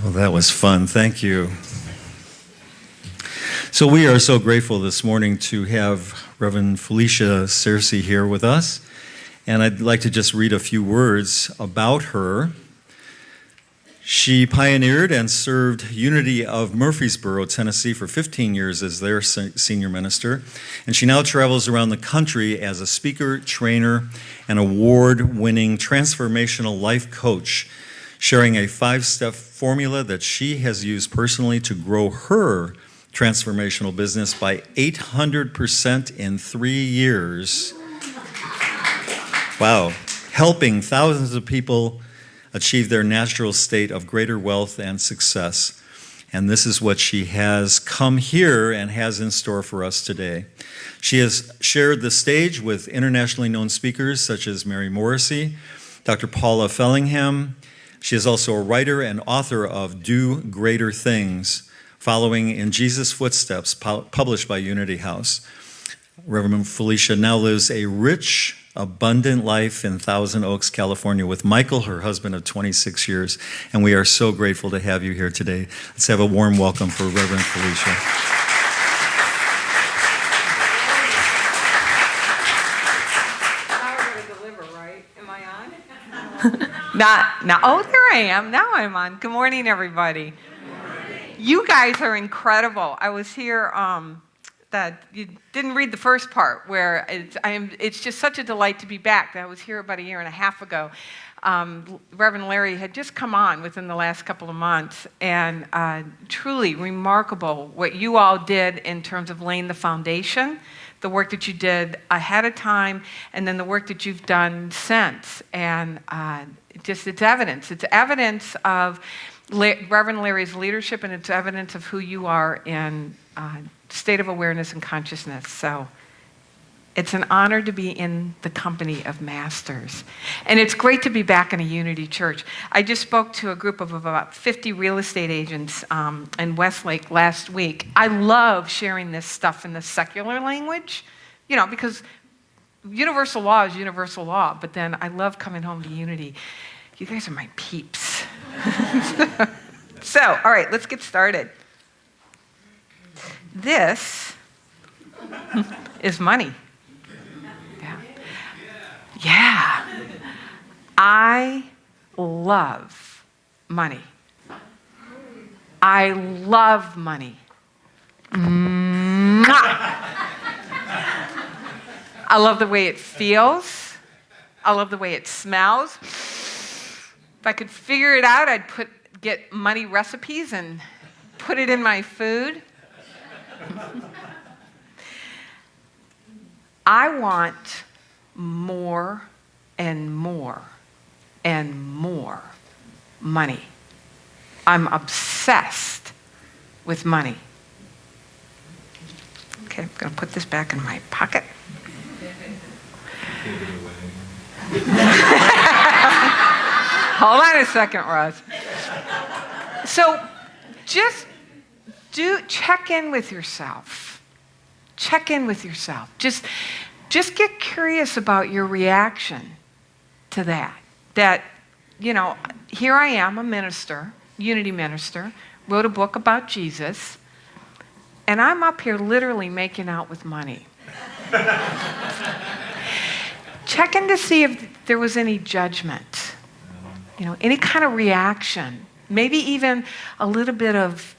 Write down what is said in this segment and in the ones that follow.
Well, that was fun. Thank you. So we are so grateful this morning to have Reverend Felicia Searcy here with us. And I'd like to just read a few words about her. She pioneered and served Unity of Murfreesboro, Tennessee for 15 years as their senior minister. And she now travels around the country as a speaker, trainer, and award-winning transformational life coach, sharing a 5-step formula that she has used personally to grow her transformational business by 800% in 3 years. Wow. Helping thousands of people achieve their natural state of greater wealth and success. And this is what she has come here and has in store for us today. She has shared the stage with internationally known speakers such as Mary Morrissey, Dr. Paula Fellingham. She is also a writer and author of Do Greater Things, Following in Jesus' Footsteps, published by Unity House. Reverend Felicia now lives a rich, abundant life in Thousand Oaks, California, with Michael, her husband of 26 years. And we are so grateful to have you here today. Let's have a warm welcome for Reverend Felicia. Oh, there I am. Now I'm on. Good morning, everybody. Good morning. You guys are incredible. I was here, that you didn't read the first part, where it's just such a delight to be back. I was here about a year and a half ago. Reverend Larry had just come on within the last couple of months, and truly remarkable what you all did in terms of laying the foundation, the work that you did ahead of time, and then the work that you've done since. And it's evidence. It's evidence of Reverend Larry's leadership, and it's evidence of who you are in state of awareness and consciousness. So it's an honor to be in the company of masters. And it's great to be back in a Unity church. I just spoke to a group of about 50 real estate agents in Westlake last week. I love sharing this stuff in the secular language, because universal law is universal law, but then I love coming home to Unity. You guys are my peeps. So, all right, let's get started. This is money. Yeah. I love money. I love money. Mwah! I love the way it feels. I love the way it smells. If I could figure it out, I'd get money recipes and put it in my food. I want more and more and more money. I'm obsessed with money. Okay, I'm going to put this back in my pocket. Hold on a second, Roz. So just check in with yourself. Check in with yourself. Just get curious about your reaction to that. That, here I am, a minister, Unity minister, wrote a book about Jesus, and I'm up here literally making out with money. Check in to see if there was any judgment, any kind of reaction, maybe even a little bit of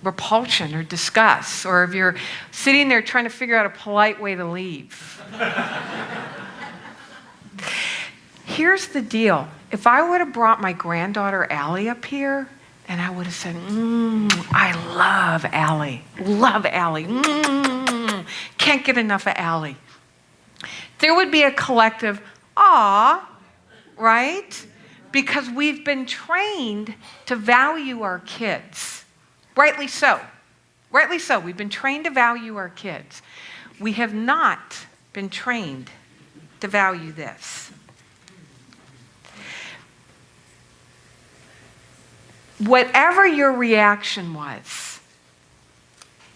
repulsion or disgust, or if you're sitting there trying to figure out a polite way to leave. Here's the deal. If I would have brought my granddaughter Allie up here, and I would have said, I love Allie. Love Allie. Can't get enough of Allie. There would be a collective, aw, right? Because we've been trained to value our kids. Rightly so. Rightly so. We've been trained to value our kids. We have not been trained to value this. Whatever your reaction was,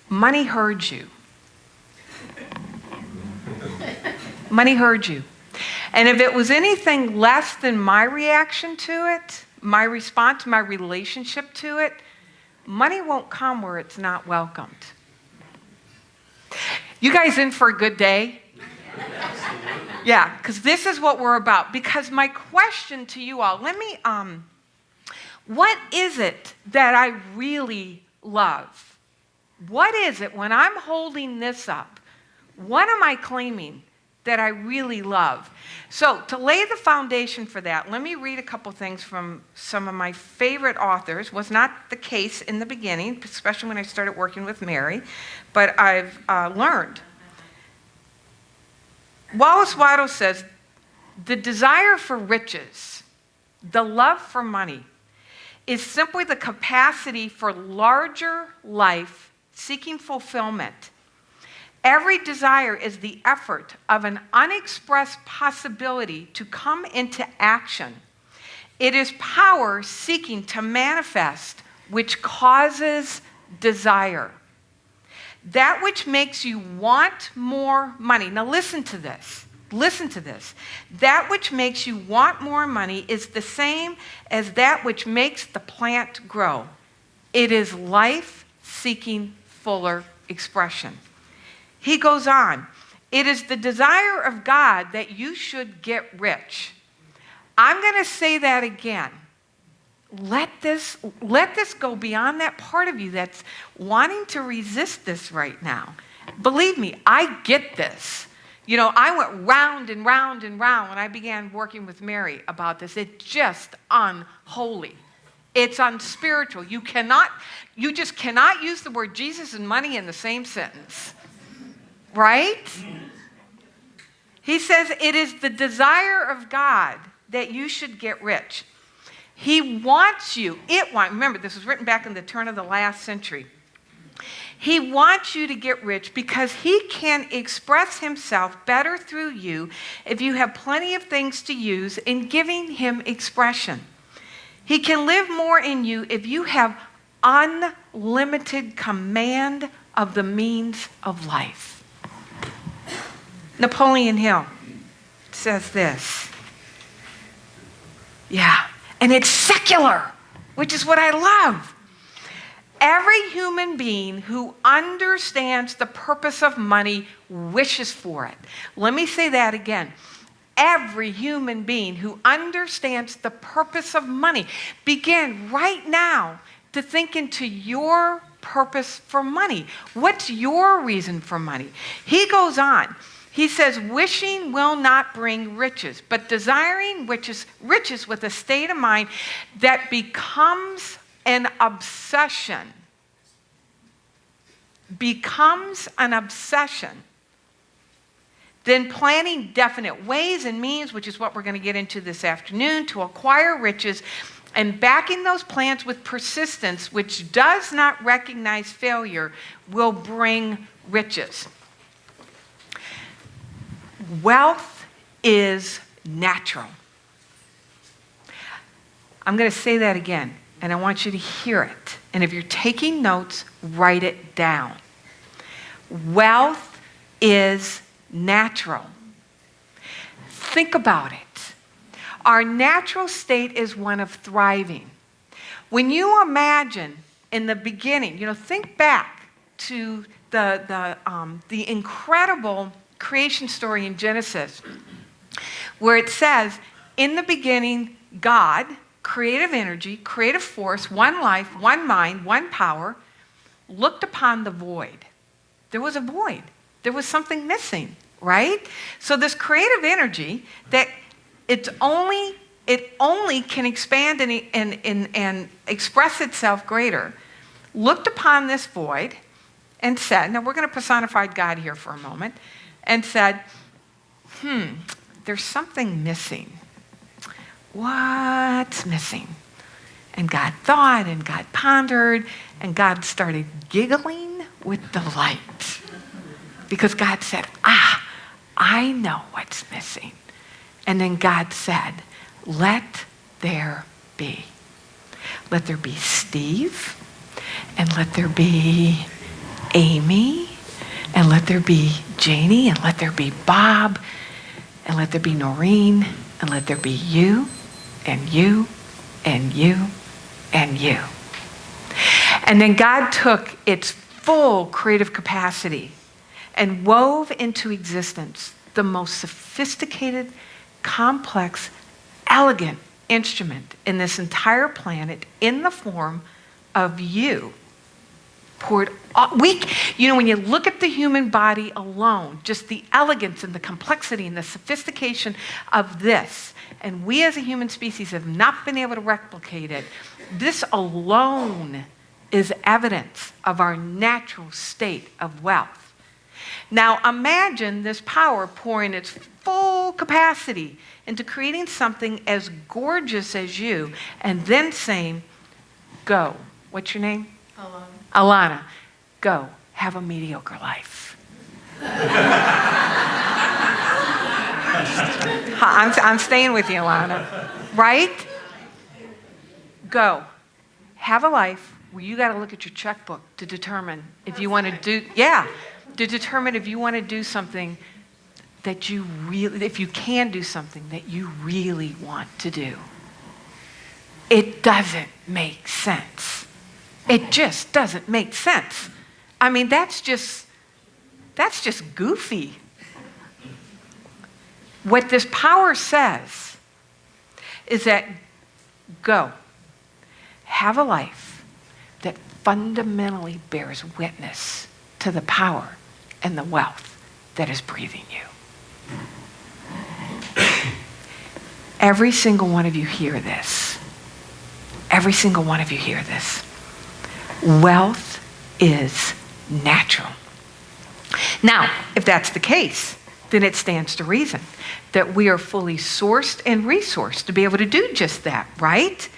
money heard you. Money heard you. And if it was anything less than my reaction to it, my response, my relationship to it, money won't come where it's not welcomed. You guys in for a good day? Yeah, because this is what we're about. Because my question to you all, what is it that I really love? What is it when I'm holding this up? What am I claiming that I really love? So to lay the foundation for that, let me read a couple things from some of my favorite authors. Was not the case in the beginning, especially when I started working with Mary, but I've learned. Wallace Waddell says, the desire for riches, the love for money, is simply the capacity for larger life seeking fulfillment. Every desire is the effort of an unexpressed possibility to come into action. It is power seeking to manifest, which causes desire. That which makes you want more money. Now listen to this. Listen to this. That which makes you want more money is the same as that which makes the plant grow. It is life seeking fuller expression. He goes on, it is the desire of God that you should get rich. I'm going to say that again. Let this go beyond that part of you that's wanting to resist this right now. Believe me, I get this. You know, I went round and round and round when I began working with Mary about this. It's just unholy. It's unspiritual. You just cannot use the word Jesus and money in the same sentence. Right? He says it is the desire of God that you should get rich. He wants you. Remember, this was written back in the turn of the last century. He wants you to get rich because he can express himself better through you if you have plenty of things to use in giving him expression. He can live more in you if you have unlimited command of the means of life. Napoleon Hill says this. Yeah, and it's secular, which is what I love. Every human being who understands the purpose of money wishes for it. Let me say that again. Every human being who understands the purpose of money, begin right now to think into your purpose for money. What's your reason for money? He goes on. He says, wishing will not bring riches, but desiring riches with a state of mind that becomes an obsession. Becomes an obsession. Then planning definite ways and means, which is what we're going to get into this afternoon, to acquire riches, and backing those plans with persistence, which does not recognize failure, will bring riches. Wealth is natural. I'm going to say that again, and I want you to hear it. And if you're taking notes, write it down. Wealth is natural. Think about it. Our natural state is one of thriving. When you imagine in the beginning, think back to the incredible creation story in Genesis, where it says, in the beginning, God, creative energy, creative force, one life, one mind, one power, looked upon the void. There was a void. There was something missing, right? So this creative energy that it only can expand and express itself greater, looked upon this void and said, now we're going to personify God here for a moment, and said, there's something missing. What's missing? And God thought, and God pondered, and God started giggling with delight. Because God said, I know what's missing. And then God said, let there be. Let there be Steve, and let there be Amy, and let there be Janie, and let there be Bob, and let there be Noreen, and let there be you, and you, and you and you. And then God took its full creative capacity and wove into existence the most sophisticated, complex, elegant instrument in this entire planet in the form of you. Poured when you look at the human body alone, just the elegance and the complexity and the sophistication of this, and we as a human species have not been able to replicate it, this alone is evidence of our natural state of wealth. Now imagine this power pouring its full capacity into creating something as gorgeous as you, and then saying, go. What's your name? Alana, go, have a mediocre life. I'm staying with you, Alana. Right? Go, have a life where you got to look at your checkbook to determine if you want to do something that you really, if you can do something that you really want to do. It doesn't make sense. It just doesn't make sense. I mean, that's just goofy. What this power says is that go, have a life that fundamentally bears witness to the power and the wealth that is breathing you. Every single one of you hear this. Every single one of you hear this. Wealth is natural. Now, if that's the case, then it stands to reason that we are fully sourced and resourced to be able to do just that, right?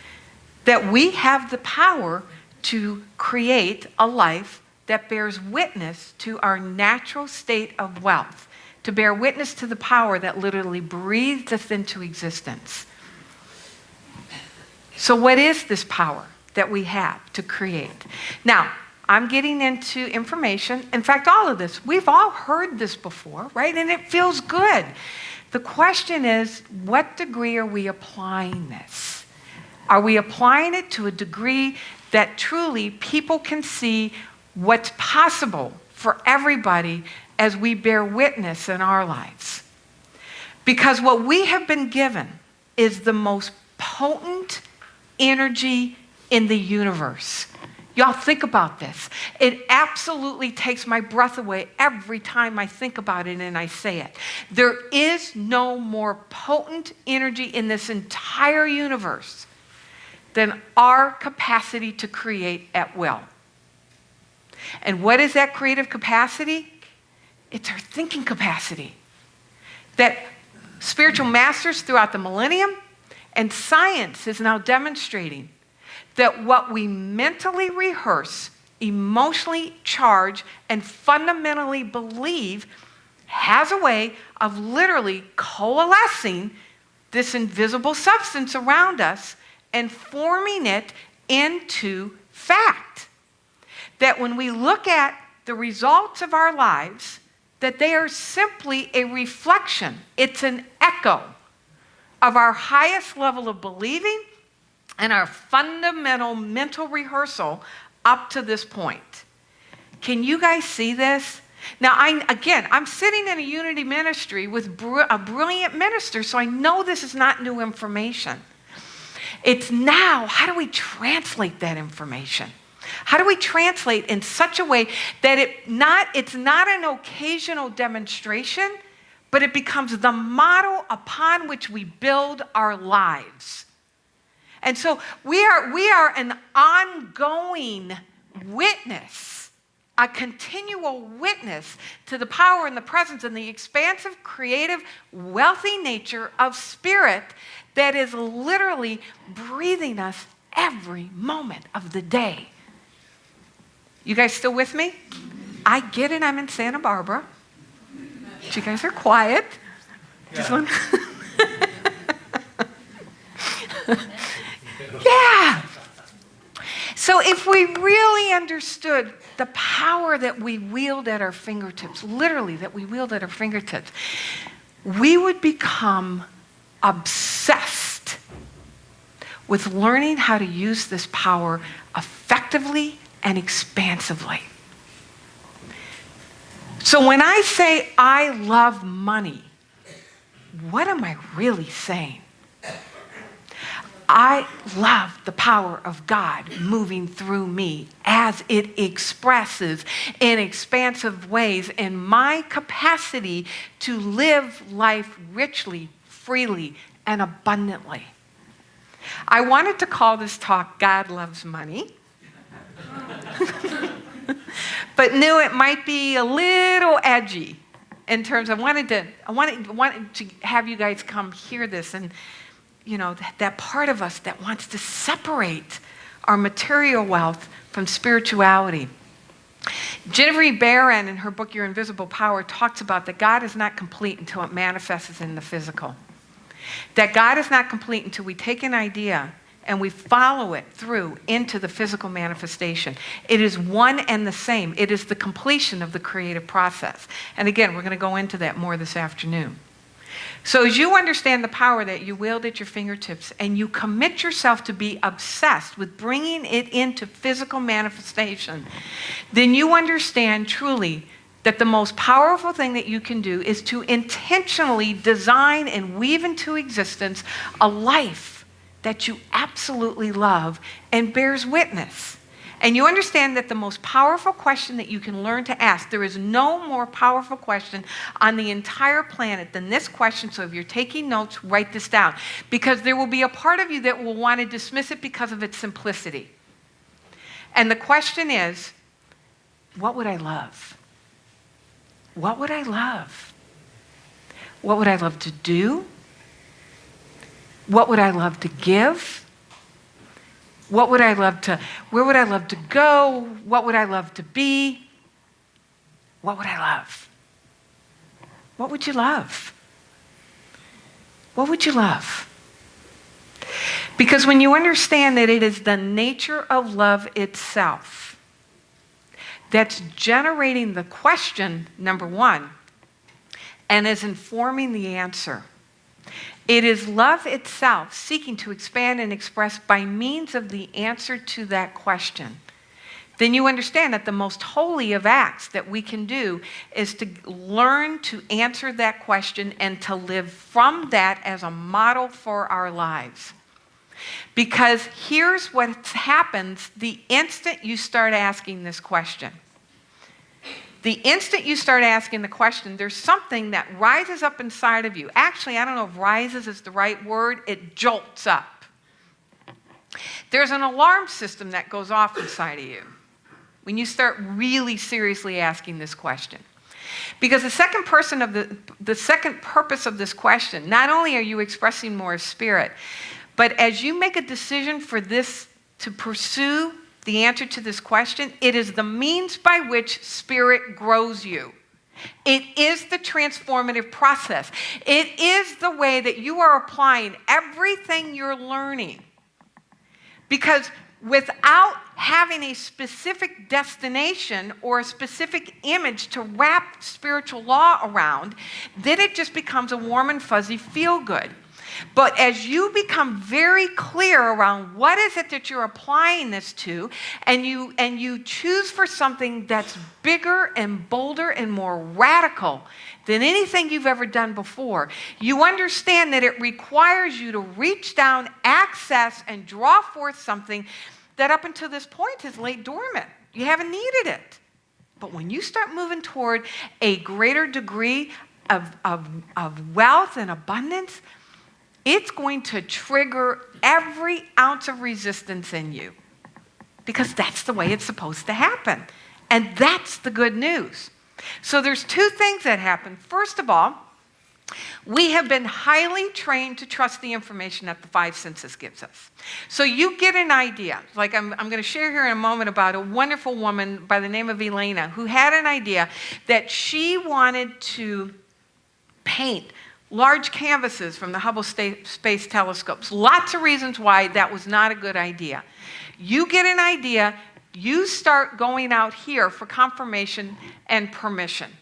That we have the power to create a life that bears witness to our natural state of wealth, to bear witness to the power that literally breathed us into existence. So what is this power that we have to create? Now, I'm getting into information. In fact, all of this, we've all heard this before, right? And it feels good. The question is, what degree are we applying this? Are we applying it to a degree that truly people can see what's possible for everybody as we bear witness in our lives? Because what we have been given is the most potent energy in the universe. Y'all think about this. It absolutely takes my breath away every time I think about it and I say it. There is no more potent energy in this entire universe than our capacity to create at will. And what is that creative capacity? It's our thinking capacity. That spiritual masters throughout the millennium and science is now demonstrating that what we mentally rehearse, emotionally charge, and fundamentally believe has a way of literally coalescing this invisible substance around us and forming it into fact. That when we look at the results of our lives, that they are simply a reflection. It's an echo of our highest level of believing and our fundamental mental rehearsal up to this point. Can you guys see this? Now, I'm sitting in a unity ministry with a brilliant minister, so I know this is not new information. It's now, how do we translate that information? How do we translate in such a way that it's not an occasional demonstration, but it becomes the model upon which we build our lives? And so we are an ongoing witness, a continual witness to the power and the presence and the expansive, creative, wealthy nature of spirit that is literally breathing us every moment of the day. You guys still with me? I get it, I'm in Santa Barbara. But you guys are quiet. Just one. Yeah. So if we really understood the power that we wield at our fingertips, literally that we wield at our fingertips, we would become obsessed with learning how to use this power effectively and expansively. So when I say I love money, what am I really saying? I love the power of God moving through me as it expresses in expansive ways in my capacity to live life richly, freely, and abundantly. I wanted to call this talk God Loves Money, but knew it might be a little edgy in terms of wanted to have you guys come hear this, and that part of us that wants to separate our material wealth from spirituality. Genevieve Barron, in her book Your Invisible Power, talks about that God is not complete until it manifests in the physical. That God is not complete until we take an idea and we follow it through into the physical manifestation. It is one and the same. It is the completion of the creative process. And again, we're going to go into that more this afternoon. So as you understand the power that you wield at your fingertips and you commit yourself to be obsessed with bringing it into physical manifestation, then you understand truly that the most powerful thing that you can do is to intentionally design and weave into existence a life that you absolutely love and bears witness. And you understand that the most powerful question that you can learn to ask, there is no more powerful question on the entire planet than this question. So if you're taking notes, write this down. Because there will be a part of you that will want to dismiss it because of its simplicity. And the question is, what would I love? What would I love? What would I love to do? What would I love to give? What would I love to, where would I love to go? What would I love to be? What would I love? What would you love? What would you love? Because when you understand that it is the nature of love itself that's generating the question, number one, and is informing the answer. It is love itself seeking to expand and express by means of the answer to that question. Then you understand that the most holy of acts that we can do is to learn to answer that question and to live from that as a model for our lives. Because here's what happens the instant you start asking this question. The instant you start asking the question, there's something that rises up inside of you. Actually, I don't know if rises is the right word. It jolts up. There's an alarm system that goes off inside of you when you start really seriously asking this question. Because the second purpose of this question, not only are you expressing more of spirit, but as you make a decision for this to pursue the answer to this question, it is the means by which spirit grows you. It is the transformative process. It is the way that you are applying everything you're learning. Because without having a specific destination or a specific image to wrap spiritual law around, then it just becomes a warm and fuzzy feel-good. But as you become very clear around what is it that you're applying this to, and you choose for something that's bigger and bolder and more radical than anything you've ever done before, you understand that it requires you to reach down, access, and draw forth something that up until this point has laid dormant. You haven't needed it. But when you start moving toward a greater degree of wealth and abundance, it's going to trigger every ounce of resistance in you because that's the way it's supposed to happen. And that's the good news. So there's two things that happen. First of all, we have been highly trained to trust the information that the five senses gives us. So you get an idea. Like I'm going to share here in a moment about a wonderful woman by the name of Elena who had an idea that she wanted to paint large canvases from the Hubble Space Telescopes. Lots of reasons why that was not a good idea. You get an idea, you start going out here for confirmation and permission.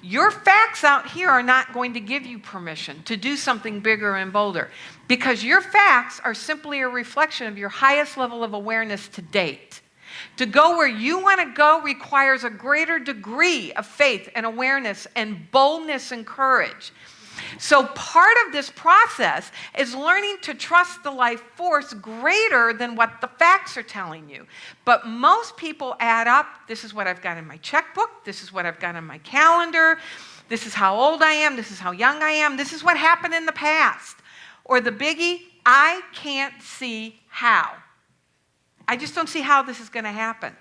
Your facts out here are not going to give you permission to do something bigger and bolder, because your facts are simply a reflection of your highest level of awareness to date. To go where you want to go requires a greater degree of faith and awareness and boldness and courage. So part of this process is learning to trust the life force greater than what the facts are telling you. But most people add up, this is what I've got in my checkbook, this is what I've got on my calendar, this is how old I am, this is how young I am, this is what happened in the past. Or the biggie, I can't see how. I just don't see how this is going to happen.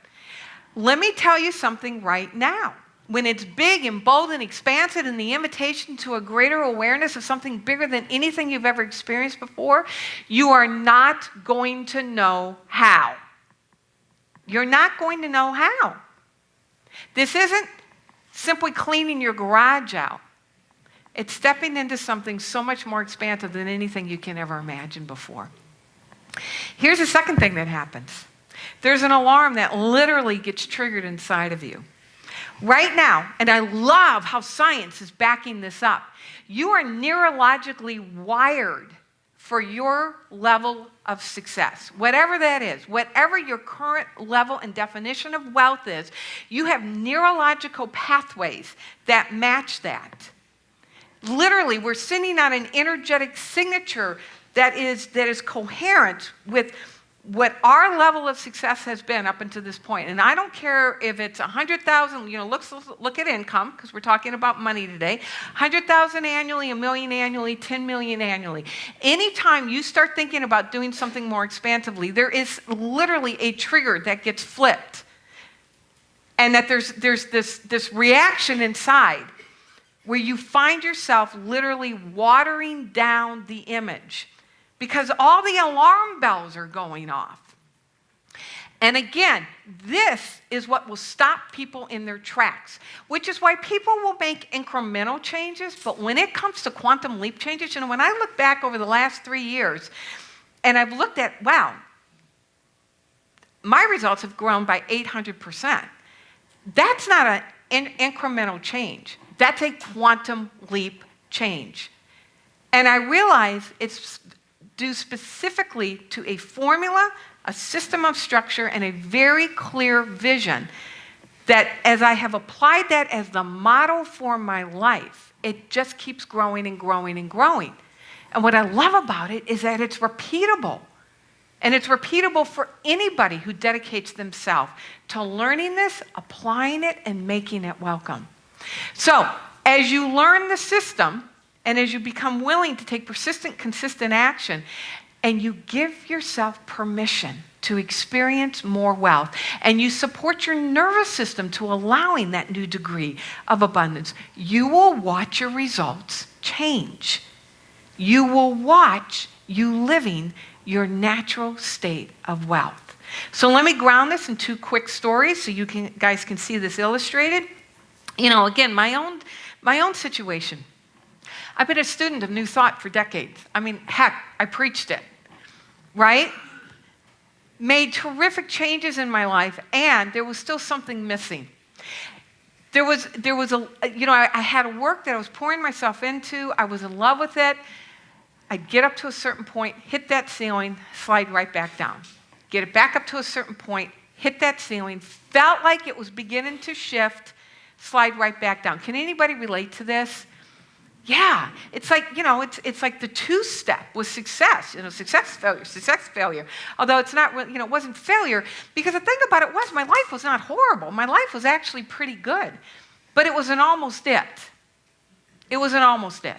Let me tell you something right now. When it's big and bold and expansive and the invitation to a greater awareness of something bigger than anything you've ever experienced before, you are not going to know how. You're not going to know how. This isn't simply cleaning your garage out. It's stepping into something so much more expansive than anything you can ever imagine before. Here's the second thing that happens. There's an alarm that literally gets triggered inside of you. Right now, and I love how science is backing this up, you are neurologically wired for your level of success. Whatever that is, whatever your current level and definition of wealth is, you have neurological pathways that match that. Literally, we're sending out an energetic signature that is coherent with what our level of success has been up until this point. And I don't care if it's 100,000, look at income, because we're talking about money today. 100,000 annually, 1 million annually, 10 million annually. Anytime you start thinking about doing something more expansively, there is literally a trigger that gets flipped. And that there's this reaction inside where you find yourself literally watering down the image, because all the alarm bells are going off. And again, this is what will stop people in their tracks, which is why people will make incremental changes. But when it comes to quantum leap changes, when I look back over the last 3 years, and I've looked at, wow, my results have grown by 800%. That's not an incremental change. That's a quantum leap change. And I realize it's due specifically to a formula, a system of structure, and a very clear vision that as I have applied that as the model for my life, it just keeps growing and growing and growing. And what I love about it is that it's repeatable. And it's repeatable for anybody who dedicates themselves to learning this, applying it, and making it welcome. So as you learn the system, and as you become willing to take persistent, consistent action, and you give yourself permission to experience more wealth, and you support your nervous system to allowing that new degree of abundance, you will watch your results change. You will watch you living your natural state of wealth. So let me ground this in 2 quick stories so you guys can see this illustrated. Again, my own situation. I've been a student of New Thought for decades. Heck, I preached it, right? Made terrific changes in my life, and there was still something missing. I had a work that I was pouring myself into. I was in love with it. I'd get up to a certain point, hit that ceiling, slide right back down. Get it back up to a certain point, hit that ceiling, felt like it was beginning to shift, slide right back down. Can anybody relate to this? Yeah, it's like, it's like the 2-step with success, success, failure. Although it's not, it wasn't failure, because the thing about it was my life was not horrible. My life was actually pretty good, but it was an almost it. It was an almost it.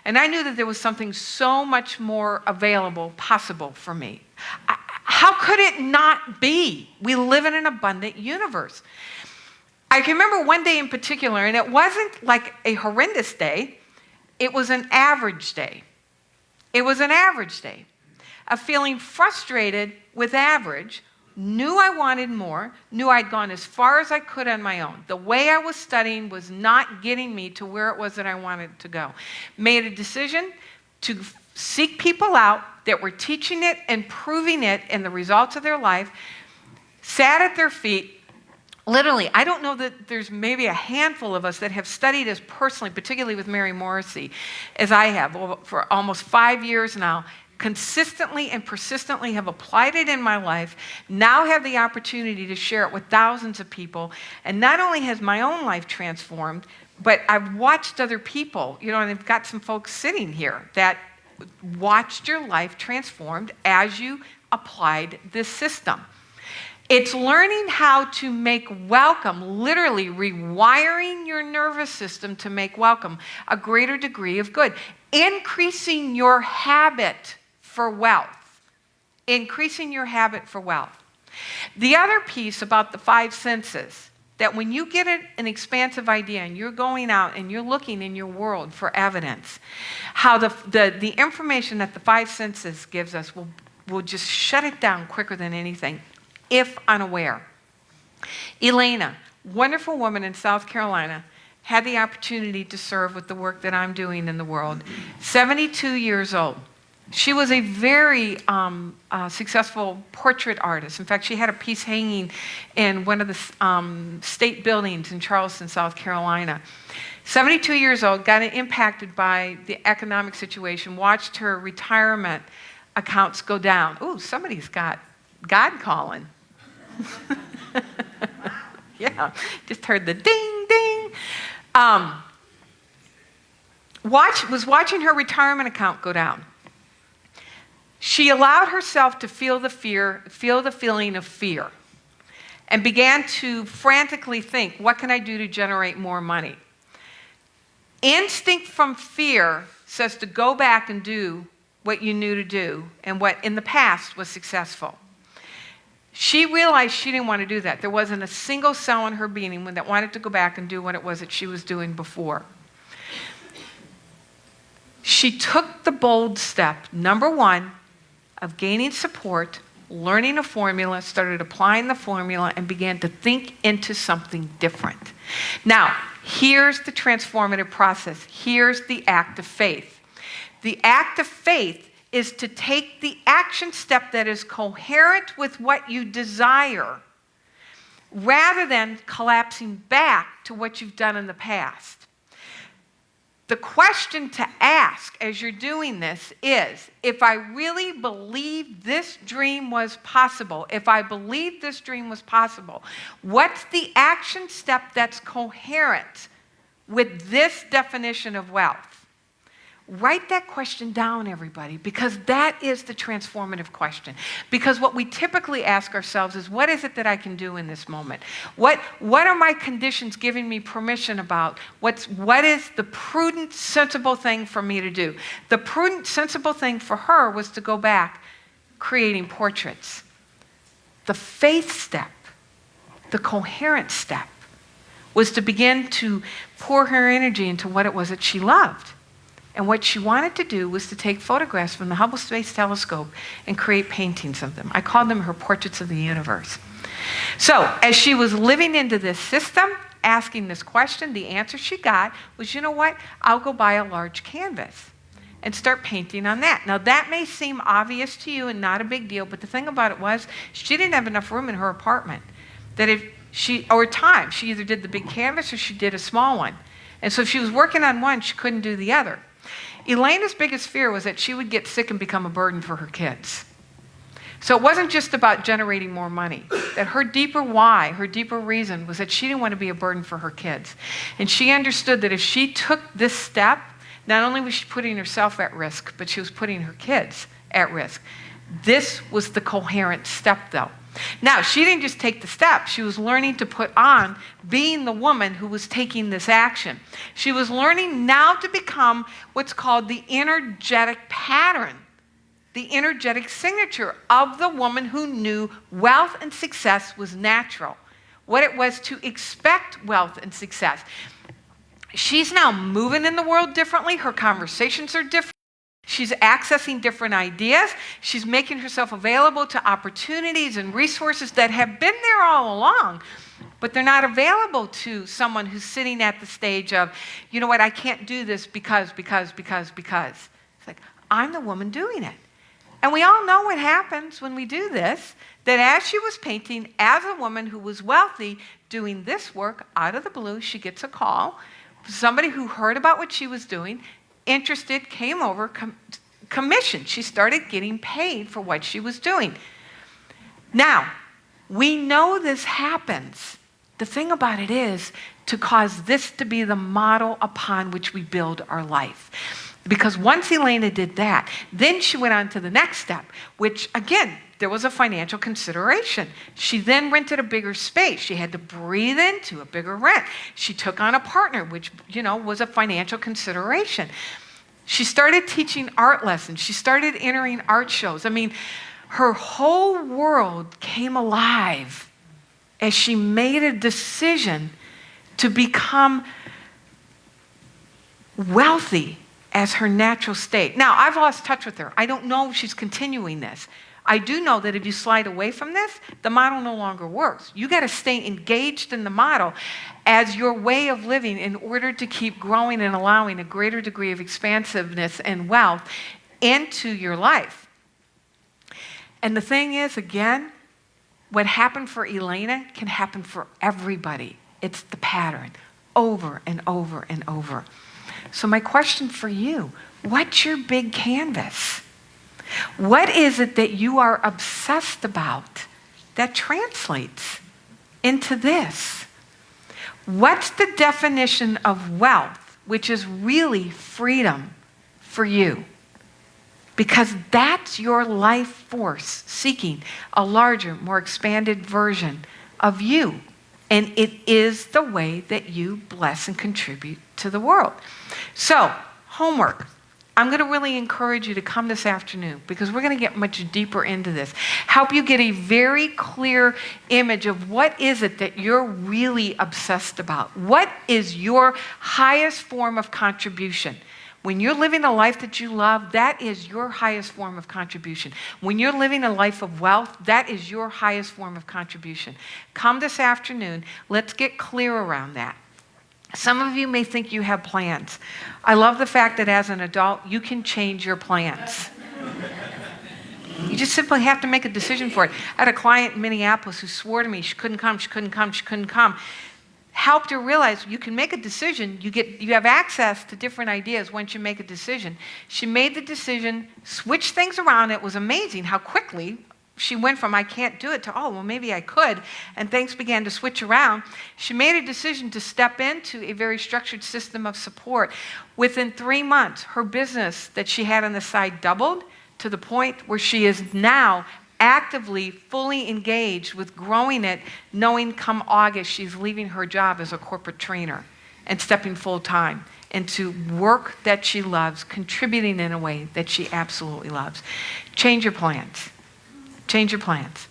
And I knew that there was something so much more available, possible for me. How could it not be? We live in an abundant universe. I can remember one day in particular, and it wasn't like a horrendous day. It was an average day. It was an average day of feeling frustrated with average, knew I wanted more, knew I'd gone as far as I could on my own. The way I was studying was not getting me to where it was that I wanted to go. Made a decision to seek people out that were teaching it and proving it in the results of their life, sat at their feet, Literally, I don't know that there's maybe a handful of us that have studied as personally, particularly with Mary Morrissey, as I have for almost 5 years now, consistently and persistently have applied it in my life, now have the opportunity to share it with thousands of people. And not only has my own life transformed, but I've watched other people, and I've got some folks sitting here that watched your life transformed as you applied this system. It's learning how to make welcome, literally rewiring your nervous system to make welcome a greater degree of good. Increasing your habit for wealth. Increasing your habit for wealth. The other piece about the 5 senses, that when you get an expansive idea and you're going out and you're looking in your world for evidence, how the information that the 5 senses gives us will just shut it down quicker than anything, if unaware. Elena, wonderful woman in South Carolina, had the opportunity to serve with the work that I'm doing in the world. 72 years old. She was a very successful portrait artist. In fact, she had a piece hanging in one of the state buildings in Charleston, South Carolina. 72 years old, got impacted by the economic situation, watched her retirement accounts go down. Ooh, somebody's got God calling. Yeah, just heard the ding, ding. Was watching her retirement account go down. She allowed herself to feel the feeling of fear, and began to frantically think, what can I do to generate more money? Instinct from fear says to go back and do what you knew to do and what in the past was successful. She realized she didn't want to do that. There wasn't a single cell in her being that wanted to go back and do what it was that she was doing before. She took the bold step, number 1, of gaining support, learning a formula, started applying the formula, and began to think into something different. Now, here's the transformative process. Here's the act of faith. The act of faith is to take the action step that is coherent with what you desire, rather than collapsing back to what you've done in the past. The question to ask as you're doing this is, if I really believe this dream was possible, what's the action step that's coherent with this definition of wealth? Write that question down, everybody, because that is the transformative question. Because what we typically ask ourselves is, what is it that I can do in this moment? What are my conditions giving me permission about? What is the prudent, sensible thing for me to do? The prudent, sensible thing for her was to go back creating portraits. The faith step, the coherent step, was to begin to pour her energy into what it was that she loved. And what she wanted to do was to take photographs from the Hubble Space Telescope and create paintings of them. I called them her portraits of the universe. So as she was living into this system, asking this question, the answer she got was, you know what? I'll go buy a large canvas and start painting on that. Now that may seem obvious to you and not a big deal, but the thing about it was she didn't have enough room in her apartment. That if she either did the big canvas or she did a small one. And so if she was working on one, she couldn't do the other. Elena's biggest fear was that she would get sick and become a burden for her kids. So it wasn't just about generating more money. That her deeper why, her deeper reason was that she didn't want to be a burden for her kids. And she understood that if she took this step, not only was she putting herself at risk, but she was putting her kids at risk. This was the coherent step, though. Now, she didn't just take the step. She was learning to put on being the woman who was taking this action. She was learning now to become what's called the energetic pattern, the energetic signature of the woman who knew wealth and success was natural, what it was to expect wealth and success. She's now moving in the world differently. Her conversations are different. She's accessing different ideas. She's making herself available to opportunities and resources that have been there all along, but they're not available to someone who's sitting at the stage of, you know what, I can't do this because. It's like, I'm the woman doing it. And we all know what happens when we do this. that as she was painting, as a woman who was wealthy, doing this work, out of the blue, she gets a call. Somebody who heard about what she was doing, interested, came over, commissioned. She started getting paid for what she was doing. Now, we know this happens. The thing about it is to cause this to be the model upon which we build our life. Because once Elena did that, then she went on to the next step, which again, there was a financial consideration. She then rented a bigger space. She had to breathe into a bigger rent. She took on a partner, which, was a financial consideration. She started teaching art lessons. She started entering art shows. I mean, her whole world came alive as she made a decision to become wealthy as her natural state. Now, I've lost touch with her. I don't know if she's continuing this. I do know that if you slide away from this, the model no longer works. You got to stay engaged in the model as your way of living in order to keep growing and allowing a greater degree of expansiveness and wealth into your life. And the thing is, again, what happened for Elena can happen for everybody. It's the pattern, over and over and over. So my question for you, what's your big canvas? What is it that you are obsessed about that translates into this? What's the definition of wealth, which is really freedom for you? Because that's your life force seeking a larger, more expanded version of you. And it is the way that you bless and contribute to the world. So, homework. I'm going to really encourage you to come this afternoon because we're going to get much deeper into this. Help you get a very clear image of what is it that you're really obsessed about. What is your highest form of contribution? When you're living a life that you love, that is your highest form of contribution. When you're living a life of wealth, that is your highest form of contribution. Come this afternoon. Let's get clear around that. Some of you may think you have plans. I love the fact that as an adult, you can change your plans. You just simply have to make a decision for it. I had a client in Minneapolis who swore to me she couldn't come. Helped her realize you can make a decision. You have access to different ideas once you make a decision. She made the decision, switched things around. It was amazing how quickly she went from I can't do it to, oh, well, maybe I could. And things began to switch around. She made a decision to step into a very structured system of support. Within 3 months, her business that she had on the side doubled to the point where she is now actively, fully engaged with growing it, knowing come August she's leaving her job as a corporate trainer and stepping full-time into work that she loves, contributing in a way that she absolutely loves. Change your plans. Change your plans.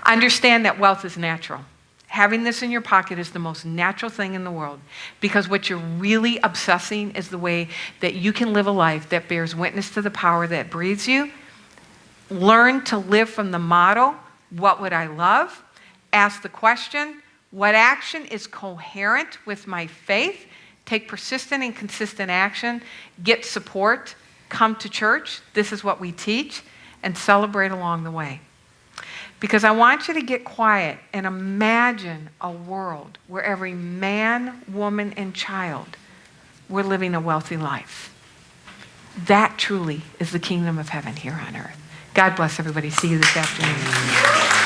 Understand that wealth is natural. Having this in your pocket is the most natural thing in the world because what you're really obsessing is the way that you can live a life that bears witness to the power that breathes you. Learn to live from the motto, what would I love? Ask the question, what action is coherent with my faith? Take persistent and consistent action. Get support. Come to church. This is what we teach. And celebrate along the way. Because I want you to get quiet and imagine a world where every man, woman, and child were living a wealthy life. That truly is the kingdom of heaven here on earth. God bless everybody. See you this afternoon.